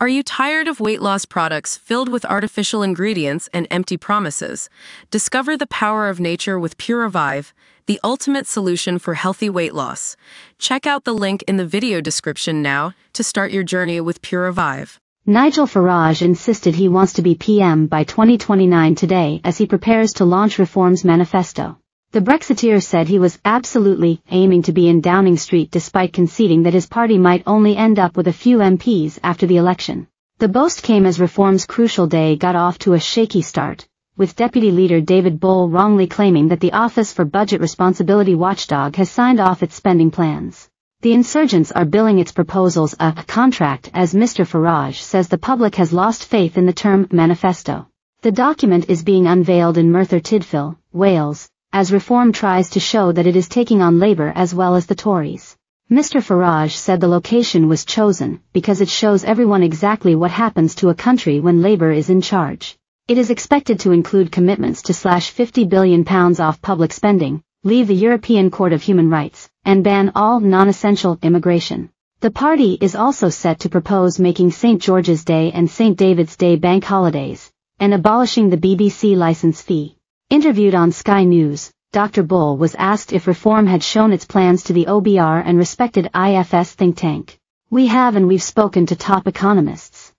Are you tired of weight loss products filled with artificial ingredients and empty promises? Discover the power of nature with Pure Revive, the ultimate solution for healthy weight loss. Check out the link in the video description now to start your journey with Pure Revive. Nigel Farage insisted he wants to be PM by 2029 today as he prepares to launch Reform's manifesto. The Brexiteer said he was absolutely aiming to be in Downing Street despite conceding that his party might only end up with a few MPs after the election. The boast came as Reform's crucial day got off to a shaky start, with Deputy Leader David Bull wrongly claiming that the Office for Budget Responsibility Watchdog has signed off its spending plans. The insurgents are billing its proposals a contract as Mr. Farage says the public has lost faith in the term manifesto. The document is being unveiled in Merthyr Tydfil, Wales, as Reform tries to show that it is taking on Labour as well as the Tories. Mr. Farage said the location was chosen because it shows everyone exactly what happens to a country when Labour is in charge. It is expected to include commitments to slash £50 billion off public spending, leave the European Court of Human Rights, and ban all non-essential immigration. The party is also set to propose making St. George's Day and St. David's Day bank holidays, and abolishing the BBC licence fee. Interviewed on Sky News, Dr. Bull was asked if Reform had shown its plans to the OBR and respected IFS think tank. "We have, and we've spoken to top economists,"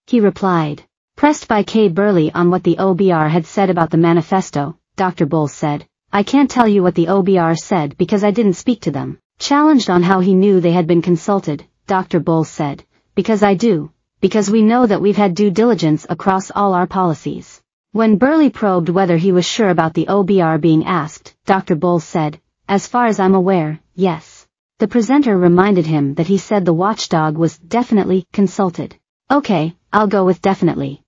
he replied. Pressed by Kay Burley on what the OBR had said about the manifesto, Dr. Bull said, "I can't tell you what the OBR said because I didn't speak to them." Challenged on how he knew they had been consulted, Dr. Bull said, "Because I do, because we know that we've had due diligence across all our policies." When Burley probed whether he was sure about the OBR being asked, Dr. Bull said, "As far as I'm aware, yes." The presenter reminded him that he said the watchdog was definitely consulted. "Okay, I'll go with definitely."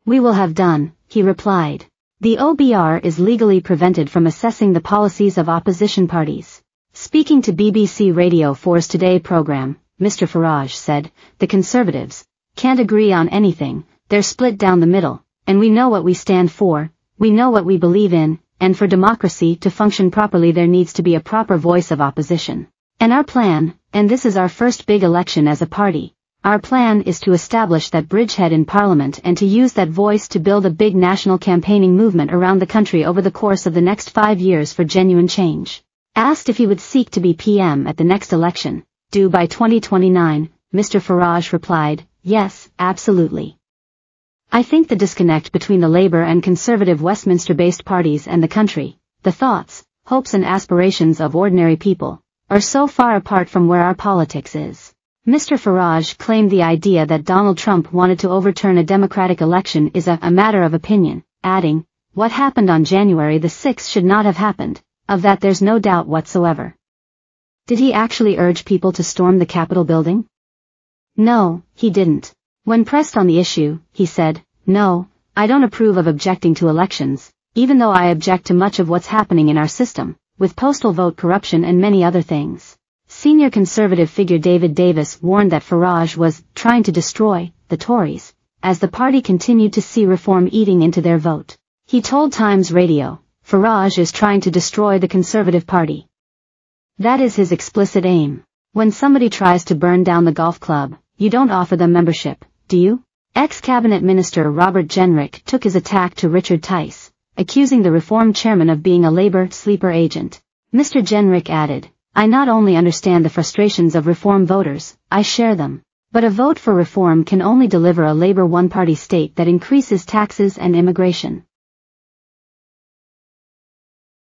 "We will have done," he replied. The OBR is legally prevented from assessing the policies of opposition parties. Speaking to BBC Radio 4's Today programme, Mr. Farage said, "The Conservatives can't agree on anything, they're split down the middle. And we know what we stand for, we know what we believe in, and for democracy to function properly there needs to be a proper voice of opposition. And our plan, and this is our first big election as a party, our plan is to establish that bridgehead in Parliament and to use that voice to build a big national campaigning movement around the country over the course of the next 5 years for genuine change." Asked if he would seek to be PM at the next election, due by 2029, Mr. Farage replied, "Yes, absolutely. I think the disconnect between the Labour and Conservative Westminster-based parties and the country, the thoughts, hopes and aspirations of ordinary people, are so far apart from where our politics is." Mr. Farage claimed the idea that Donald Trump wanted to overturn a democratic election is a matter of opinion, adding, "What happened on January the 6th should not have happened, of that there's no doubt whatsoever." Did he actually urge people to storm the Capitol building? No, he didn't. When pressed on the issue, he said, "No, I don't approve of objecting to elections, even though I object to much of what's happening in our system, with postal vote corruption and many other things." Senior Conservative figure David Davis warned that Farage was trying to destroy the Tories, as the party continued to see Reform eating into their vote. He told Times Radio, "Farage is trying to destroy the Conservative Party. That is his explicit aim. When somebody tries to burn down the golf club, you don't offer them membership, do you?" Ex-Cabinet Minister Robert Jenrick took his attack to Richard Tice, accusing the Reform chairman of being a Labour sleeper agent. Mr. Jenrick added, "I not only understand the frustrations of Reform voters, I share them. But a vote for Reform can only deliver a Labour one-party state that increases taxes and immigration.